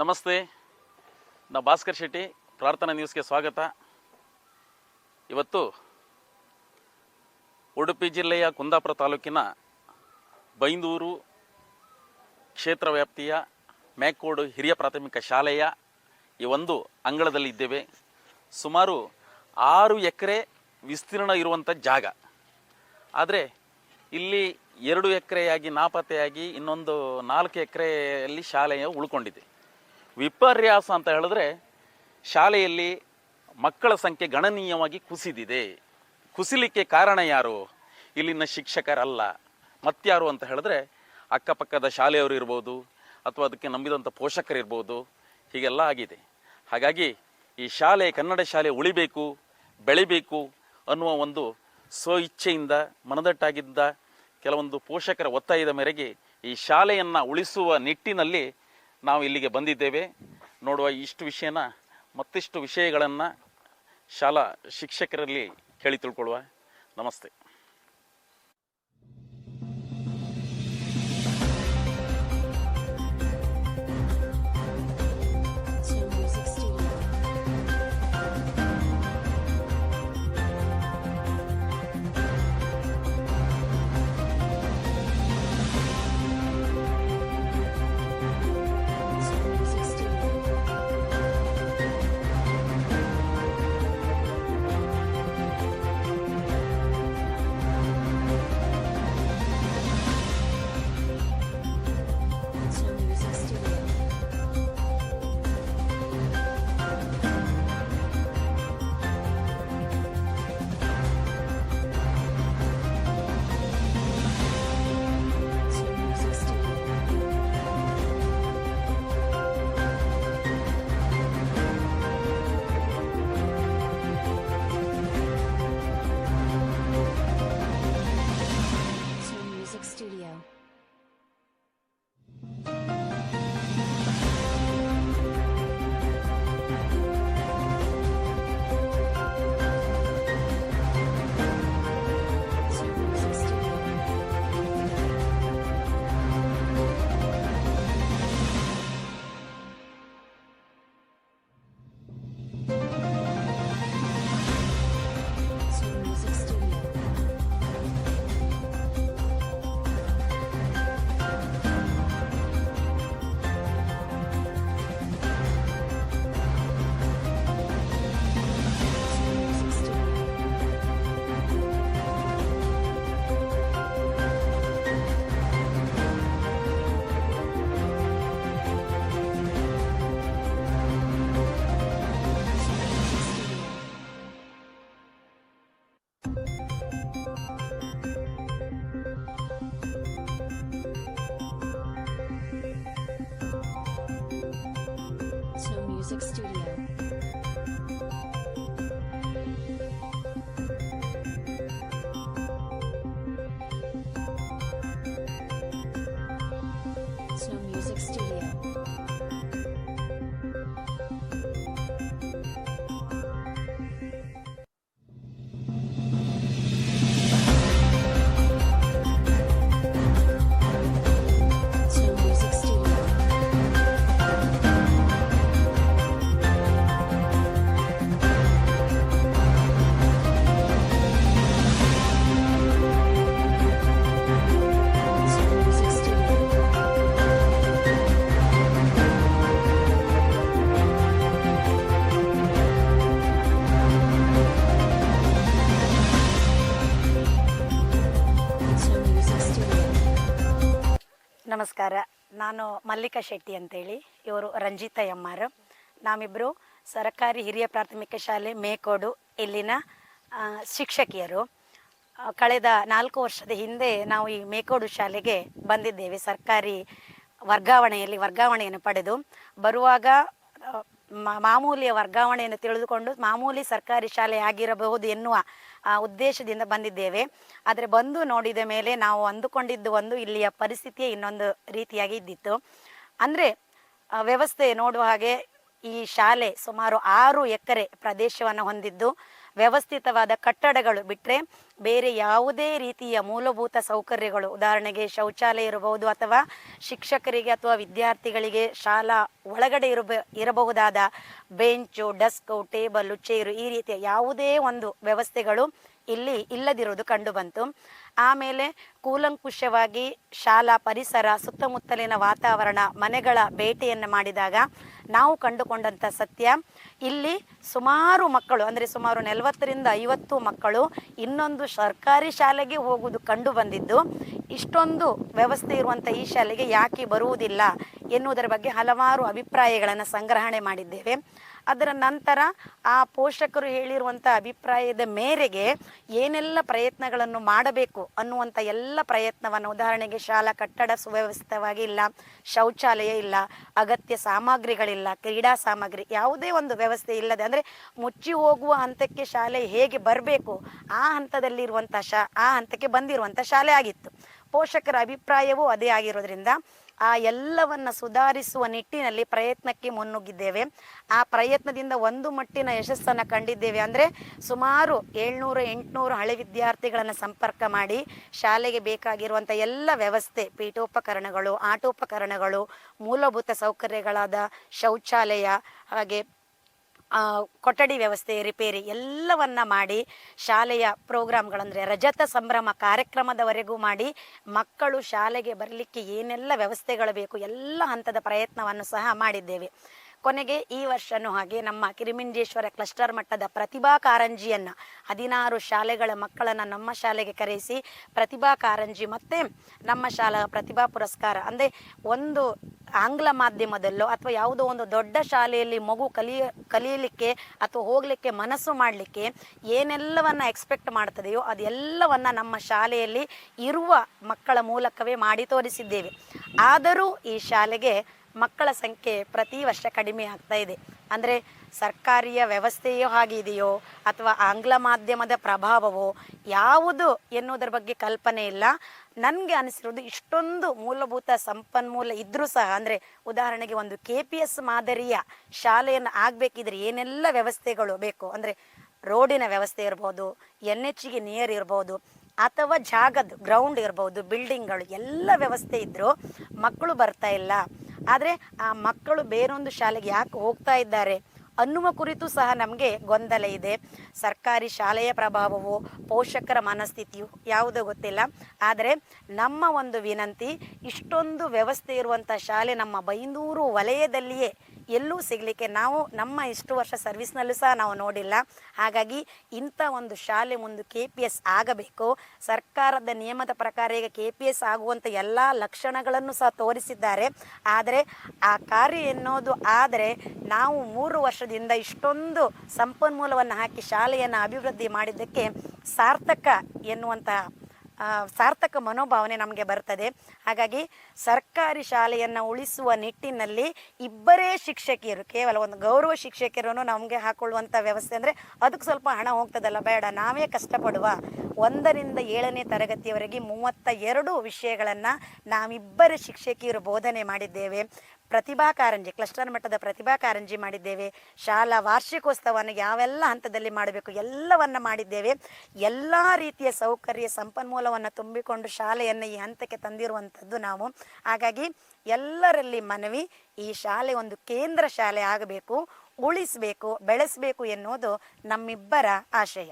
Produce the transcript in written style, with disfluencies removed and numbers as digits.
ನಮಸ್ತೆ. ನಾ ಭಾಸ್ಕರ್ ಶೆಟ್ಟಿ, ಪ್ರಾರ್ಥನಾ ನ್ಯೂಸ್ಗೆ ಸ್ವಾಗತ. ಇವತ್ತು ಉಡುಪಿ ಜಿಲ್ಲೆಯ ಕುಂದಾಪುರ ತಾಲೂಕಿನ ಬೈಂದೂರು ಕ್ಷೇತ್ರ ವ್ಯಾಪ್ತಿಯ ಮೇಕೋಡು ಹಿರಿಯ ಪ್ರಾಥಮಿಕ ಶಾಲೆಯ ಈ ಒಂದು ಅಂಗಳದಲ್ಲಿದ್ದೇವೆ. ಸುಮಾರು 6 ಎಕರೆ ವಿಸ್ತೀರ್ಣ ಇರುವಂಥ ಜಾಗ. ಆದರೆ ಇಲ್ಲಿ 2 ಎಕರೆಯಾಗಿ ನಾಪತ್ತೆಯಾಗಿ ಇನ್ನೊಂದು 4 ಎಕರೆಯಲ್ಲಿ ಶಾಲೆಯು ಉಳ್ಕೊಂಡಿದೆ. ವಿಪರ್ಯಾಸ ಅಂತ ಹೇಳಿದ್ರೆ ಶಾಲೆಯಲ್ಲಿ ಮಕ್ಕಳ ಸಂಖ್ಯೆ ಗಣನೀಯವಾಗಿ ಕುಸಿದಿದೆ. ಕುಸಿಲಿಕ್ಕೆ ಕಾರಣ ಯಾರು? ಇಲ್ಲಿನ ಶಿಕ್ಷಕರಲ್ಲ, ಮತ್ಯಾರು ಅಂತ ಹೇಳಿದ್ರೆ ಅಕ್ಕಪಕ್ಕದ ಶಾಲೆಯವರು ಇರ್ಬೋದು, ಅಥವಾ ಅದಕ್ಕೆ ನಂಬಿದಂಥ ಪೋಷಕರಿರ್ಬೋದು. ಹೀಗೆಲ್ಲ ಆಗಿದೆ. ಹಾಗಾಗಿ ಈ ಶಾಲೆ, ಕನ್ನಡ ಶಾಲೆ ಉಳಿಬೇಕು, ಬೆಳಿಬೇಕು ಅನ್ನುವ ಒಂದು ಇಚ್ಛೆಯಿಂದ ಮನದಟ್ಟಾಗಿದ್ದ ಕೆಲವೊಂದು ಪೋಷಕರ ಒತ್ತಾಯದ ಮೇರೆಗೆ ಈ ಶಾಲೆಯನ್ನು ಉಳಿಸುವ ನಿಟ್ಟಿನಲ್ಲಿ ನಾವು ಇಲ್ಲಿಗೆ ಬಂದಿದ್ದೇವೆ. ನೋಡುವ ಇಷ್ಟು ವಿಷಯನ, ಮತ್ತಿಷ್ಟು ವಿಷಯಗಳನ್ನು ಶಾಲಾ ಶಿಕ್ಷಕರಲ್ಲಿ ಕೇಳಿ ತಿಳ್ಕೊಳ್ಳುವ. ನಮಸ್ತೆ. Music Studio. Snow Music Studio. ನಮಸ್ಕಾರ. ನಾನು ಮಲ್ಲಿಕಾ ಶೆಟ್ಟಿ ಅಂತೇಳಿ, ಇವರು ರಂಜಿತಾ ಎಮ್ಮಾರ್. ನಾವಿಬ್ಬರು ಸರ್ಕಾರಿ ಹಿರಿಯ ಪ್ರಾಥಮಿಕ ಶಾಲೆ ಮೇಕೋಡು ಇಲ್ಲಿನ ಶಿಕ್ಷಕಿಯರು. ಕಳೆದ 4 ವರ್ಷದ ಹಿಂದೆ ನಾವು ಈ ಮೇಕೋಡು ಶಾಲೆಗೆ ಬಂದಿದ್ದೇವೆ. ಸರ್ಕಾರಿ ವರ್ಗಾವಣೆಯನ್ನು ಪಡೆದು ಬರುವಾಗ ಮಾಮೂಲಿಯ ವರ್ಗಾವಣೆಯನ್ನು ತಿಳಿದುಕೊಂಡು ಮಾಮೂಲಿ ಸರ್ಕಾರಿ ಶಾಲೆ ಆಗಿರಬಹುದು ಎನ್ನುವ ಉದ್ದೇಶದಿಂದ ಬಂದಿದ್ದೇವೆ. ಆದರೆ ಬಂದು ನೋಡಿದ ಮೇಲೆ ನಾವು ಅಂದುಕೊಂಡಿದ್ದು ಒಂದು, ಇಲ್ಲಿಯ ಪರಿಸ್ಥಿತಿಯೇ ಇನ್ನೊಂದು ರೀತಿಯಾಗಿ ಇದ್ದಿತ್ತು. ಅಂದರೆ ವ್ಯವಸ್ಥೆ ನೋಡುವ ಹಾಗೆ ಈ ಶಾಲೆ ಸುಮಾರು 6 ಎಕರೆ ಪ್ರದೇಶವನ್ನು ಹೊಂದಿದ್ದು ವ್ಯವಸ್ಥಿತವಾದ ಕಟ್ಟಡಗಳು ಬಿಟ್ಟರೆ ಬೇರೆ ಯಾವುದೇ ರೀತಿಯ ಮೂಲಭೂತ ಸೌಕರ್ಯಗಳು, ಉದಾಹರಣೆಗೆ ಶೌಚಾಲಯ ಇರಬಹುದು ಅಥವಾ ಶಿಕ್ಷಕರಿಗೆ ಅಥವಾ ವಿದ್ಯಾರ್ಥಿಗಳಿಗೆ ಶಾಲಾ ಒಳಗಡೆ ಇರಬಹುದಾದ ಬೆಂಚು, ಡೆಸ್ಕು, ಟೇಬಲು, ಚೇರು, ಈ ರೀತಿಯ ಯಾವುದೇ ಒಂದು ವ್ಯವಸ್ಥೆಗಳು ಇಲ್ಲಿ ಇಲ್ಲದಿರುವುದು ಕಂಡುಬಂತು. ಆಮೇಲೆ ಕೂಲಂಕುಷವಾಗಿ ಶಾಲಾ ಪರಿಸರ, ಸುತ್ತಮುತ್ತಲಿನ ವಾತಾವರಣ, ಮನೆಗಳ ಭೇಟಿಯನ್ನು ಮಾಡಿದಾಗ ನಾವು ಕಂಡುಕೊಂಡಂಥ ಸತ್ಯ, ಇಲ್ಲಿ ಸುಮಾರು ಮಕ್ಕಳು ಅಂದರೆ ಸುಮಾರು 40ರಿಂದ 50 ಮಕ್ಕಳು ಇನ್ನೊಂದು ಸರ್ಕಾರಿ ಶಾಲೆಗೆ ಹೋಗುವುದು ಕಂಡು ಬಂದಿದ್ದು, ಇಷ್ಟೊಂದು ವ್ಯವಸ್ಥೆ ಇರುವಂಥ ಈ ಶಾಲೆಗೆ ಯಾಕೆ ಬರುವುದಿಲ್ಲ ಎನ್ನುವುದರ ಬಗ್ಗೆ ಹಲವಾರು ಅಭಿಪ್ರಾಯಗಳನ್ನು ಸಂಗ್ರಹಣೆ ಮಾಡಿದ್ದೇವೆ. ಅದರ ನಂತರ ಆ ಪೋಷಕರು ಹೇಳಿರುವಂಥ ಅಭಿಪ್ರಾಯದ ಮೇರೆಗೆ ಏನೆಲ್ಲ ಪ್ರಯತ್ನಗಳನ್ನು ಮಾಡಬೇಕು ಅನ್ನುವಂಥ ಎಲ್ಲ ಪ್ರಯತ್ನವನ್ನು, ಉದಾಹರಣೆಗೆ ಶಾಲಾ ಕಟ್ಟಡ ಸುವ್ಯವಸ್ಥಿತವಾಗಿ ಇಲ್ಲ, ಶೌಚಾಲಯ ಇಲ್ಲ, ಅಗತ್ಯ ಸಾಮಗ್ರಿಗಳಿಲ್ಲ, ಕ್ರೀಡಾ ಸಾಮಗ್ರಿ ಯಾವುದೇ ಒಂದು ವ್ಯವಸ್ಥೆ ಇಲ್ಲದೆ ಅಂದರೆ ಮುಚ್ಚಿ ಹೋಗುವ ಹಂತಕ್ಕೆ ಶಾಲೆ ಹೇಗೆ ಬರಬೇಕು ಆ ಹಂತದಲ್ಲಿರುವಂಥ ಆ ಹಂತಕ್ಕೆ ಬಂದಿರುವಂಥ ಶಾಲೆ ಆಗಿತ್ತು. ಪೋಷಕರ ಅಭಿಪ್ರಾಯವೂ ಅದೇ ಆಗಿರೋದ್ರಿಂದ ಆ ಎಲ್ಲವನ್ನು ಸುಧಾರಿಸುವ ನಿಟ್ಟಿನಲ್ಲಿ ಪ್ರಯತ್ನಕ್ಕೆ ಮುನ್ನುಗ್ಗಿದ್ದೇವೆ. ಆ ಪ್ರಯತ್ನದಿಂದ ಒಂದು ಮಟ್ಟಿನ ಯಶಸ್ಸನ್ನು ಕಂಡಿದ್ದೇವೆ. ಅಂದರೆ ಸುಮಾರು 700-800 ಹಳೆ ವಿದ್ಯಾರ್ಥಿಗಳನ್ನು ಸಂಪರ್ಕ ಮಾಡಿ ಶಾಲೆಗೆ ಬೇಕಾಗಿರುವಂಥ ಎಲ್ಲ ವ್ಯವಸ್ಥೆ, ಪೀಠೋಪಕರಣಗಳು, ಆಟೋಪಕರಣಗಳು, ಮೂಲಭೂತ ಸೌಕರ್ಯಗಳಾದ ಶೌಚಾಲಯ, ಹಾಗೆ ಕೊಠಡಿ ವ್ಯವಸ್ಥೆ ರಿಪೇರಿ ಎಲ್ಲವನ್ನ ಮಾಡಿ ಶಾಲೆಯ ಪ್ರೋಗ್ರಾಮ್ಗಳಂದರೆ ರಜತ ಸಂಭ್ರಮ ಕಾರ್ಯಕ್ರಮದವರೆಗೂ ಮಾಡಿ ಮಕ್ಕಳು ಶಾಲೆಗೆ ಬರಲಿಕ್ಕೆ ಏನೆಲ್ಲ ವ್ಯವಸ್ಥೆಗಳು ಬೇಕು ಎಲ್ಲ ಹಂತದ ಪ್ರಯತ್ನವನ್ನು ಸಹ ಮಾಡಿದ್ದೇವೆ. ಕೊನೆಗೆ ಈ ವರ್ಷನೂ ಹಾಗೆ ನಮ್ಮ ಕಿರಿಮಿಂಜೇಶ್ವರ ಕ್ಲಸ್ಟರ್ ಮಟ್ಟದ ಪ್ರತಿಭಾ ಕಾರಂಜಿಯನ್ನು 16 ಶಾಲೆಗಳ ಮಕ್ಕಳನ್ನು ನಮ್ಮ ಶಾಲೆಗೆ ಕರೆಸಿ ಪ್ರತಿಭಾ ಕಾರಂಜಿ ಮತ್ತು ನಮ್ಮ ಶಾಲಾ ಪ್ರತಿಭಾ ಪುರಸ್ಕಾರ, ಅಂದರೆ ಒಂದು ಆಂಗ್ಲ ಮಾಧ್ಯಮದಲ್ಲೋ ಅಥವಾ ಯಾವುದೋ ಒಂದು ದೊಡ್ಡ ಶಾಲೆಯಲ್ಲಿ ಮಗು ಕಲಿಯಲಿಕ್ಕೆ ಅಥವಾ ಹೋಗಲಿಕ್ಕೆ ಮನಸ್ಸು ಮಾಡಲಿಕ್ಕೆ ಏನೆಲ್ಲವನ್ನು ಎಕ್ಸ್ಪೆಕ್ಟ್ ಮಾಡ್ತದೆಯೋ ಅದೆಲ್ಲವನ್ನು ನಮ್ಮ ಶಾಲೆಯಲ್ಲಿ ಇರುವ ಮಕ್ಕಳ ಮೂಲಕವೇ ಮಾಡಿ ತೋರಿಸಿದ್ದೇವೆ. ಆದರೂ ಈ ಶಾಲೆಗೆ ಮಕ್ಕಳ ಸಂಖ್ಯೆ ಪ್ರತಿ ವರ್ಷ ಕಡಿಮೆ ಆಗ್ತಾ ಇದೆ. ಅಂದರೆ ಸರ್ಕಾರಿಯ ವ್ಯವಸ್ಥೆಯೋ ಹಾಗಿದೆಯೋ ಅಥವಾ ಆಂಗ್ಲ ಮಾಧ್ಯಮದ ಪ್ರಭಾವವೋ ಯಾವುದು ಎನ್ನುವುದರ ಬಗ್ಗೆ ಕಲ್ಪನೆ ಇಲ್ಲ. ನನಗೆ ಅನಿಸಿರೋದು ಇಷ್ಟೊಂದು ಮೂಲಭೂತ ಸಂಪನ್ಮೂಲ ಇದ್ದರೂ ಸಹ, ಅಂದರೆ ಉದಾಹರಣೆಗೆ ಒಂದು KPS ಮಾದರಿಯ ಶಾಲೆಯನ್ನು ಆಗಬೇಕಿದ್ರೆ ಏನೆಲ್ಲ ವ್ಯವಸ್ಥೆಗಳು ಬೇಕು, ಅಂದರೆ ರೋಡಿನ ವ್ಯವಸ್ಥೆ ಇರ್ಬೋದು, NHಗೆ ನಿಯರ್ ಇರ್ಬೋದು, ಅಥವಾ ಜಾಗದ ಗ್ರೌಂಡ್ ಇರ್ಬೋದು, ಬಿಲ್ಡಿಂಗ್ಗಳು ಎಲ್ಲ ವ್ಯವಸ್ಥೆ ಇದ್ದರೂ ಮಕ್ಕಳು ಬರ್ತಾ ಇಲ್ಲ. ಆದರೆ ಆ ಮಕ್ಕಳು ಬೇರೊಂದು ಶಾಲೆಗೆ ಯಾಕೆ ಹೋಗ್ತಾ ಇದ್ದಾರೆ ಅನ್ನುವ ಕುರಿತು ಸಹ ನಮಗೆ ಗೊಂದಲ ಇದೆ. ಸರ್ಕಾರಿ ಶಾಲೆಯ ಪ್ರಭಾವವು, ಪೋಷಕರ ಮನಸ್ಥಿತಿಯು ಯಾವುದೋ ಗೊತ್ತಿಲ್ಲ. ಆದರೆ ನಮ್ಮ ಒಂದು ವಿನಂತಿ, ಇಷ್ಟೊಂದು ವ್ಯವಸ್ಥೆ ಇರುವಂಥ ಶಾಲೆ ನಮ್ಮ ಬೈಂದೂರು ವಲಯದಲ್ಲಿಯೇ ಎಲ್ಲೂ ಸಿಗಲಿಕ್ಕೆ ನಾವು ನಮ್ಮ ಇಷ್ಟು ವರ್ಷ ಸರ್ವಿಸ್ನಲ್ಲೂ ಸಹ ನಾವು ನೋಡಿಲ್ಲ. ಹಾಗಾಗಿ ಇಂಥ ಒಂದು ಶಾಲೆ ಮುಂದೆ KPS ಆಗಬೇಕು. ಸರ್ಕಾರದ ನಿಯಮದ ಪ್ರಕಾರ ಈಗ KPS ಆಗುವಂಥ ಎಲ್ಲ ಲಕ್ಷಣಗಳನ್ನು ಸಹ ತೋರಿಸಿದ್ದಾರೆ. ಆದರೆ ಆ ಕಾರ್ಯ ಎನ್ನುವುದು ಆದರೆ ನಾವು 3 ವರ್ಷದಿಂದ ಇಷ್ಟೊಂದು ಸಂಪನ್ಮೂಲವನ್ನು ಹಾಕಿ ಶಾಲೆಯನ್ನು ಅಭಿವೃದ್ಧಿ ಮಾಡಿದ್ದಕ್ಕೆ ಸಾರ್ಥಕ ಎನ್ನುವಂತಹ ಸಾರ್ಥಕ ಮನೋಭಾವನೆ ನಮಗೆ ಬರ್ತದೆ. ಹಾಗಾಗಿ ಸರ್ಕಾರಿ ಶಾಲೆಯನ್ನು ಉಳಿಸುವ ನಿಟ್ಟಿನಲ್ಲಿ ಇಬ್ಬರೇ ಶಿಕ್ಷಕಿಯರು, ಕೇವಲ ಒಂದು ಗೌರವ ಶಿಕ್ಷಕಿಯರನ್ನು ನಮಗೆ ಹಾಕೊಳ್ಳುವಂಥ ವ್ಯವಸ್ಥೆ, ಅಂದರೆ ಅದಕ್ಕೆ ಸ್ವಲ್ಪ ಹಣ ಹೋಗ್ತದಲ್ಲ, ಬೇಡ, ನಾವೇ ಕಷ್ಟಪಡುವ. 1ರಿಂದ 7ನೇ ತರಗತಿಯವರೆಗೆ 32 ವಿಷಯಗಳನ್ನು ನಾವಿಬ್ಬರು ಶಿಕ್ಷಕಿಯರು ಬೋಧನೆ ಮಾಡಿದ್ದೇವೆ. ಪ್ರತಿಭಾ ಕಾರಂಜಿ, ಕ್ಲಸ್ಟರ್ ಮಟ್ಟದ ಪ್ರತಿಭಾ ಕಾರಂಜಿ ಮಾಡಿದ್ದೇವೆ. ಶಾಲಾ ವಾರ್ಷಿಕೋತ್ಸವವನ್ನು ಯಾವೆಲ್ಲ ಹಂತದಲ್ಲಿ ಮಾಡಬೇಕು ಎಲ್ಲವನ್ನು ಮಾಡಿದ್ದೇವೆ. ಎಲ್ಲ ರೀತಿಯ ಸೌಕರ್ಯ ಸಂಪನ್ಮೂಲವನ್ನು ತುಂಬಿಕೊಂಡು ಶಾಲೆಯನ್ನು ಈ ಹಂತಕ್ಕೆ ತಂದಿರುವಂಥದ್ದು ನಾವು. ಹಾಗಾಗಿ ಎಲ್ಲರಲ್ಲಿ ಮನವಿ, ಈ ಶಾಲೆ ಒಂದು ಕೇಂದ್ರ ಶಾಲೆ ಆಗಬೇಕು, ಉಳಿಸಬೇಕು, ಬೆಳೆಸಬೇಕು ಎನ್ನುವುದು ನಮ್ಮಿಬ್ಬರ ಆಶಯ.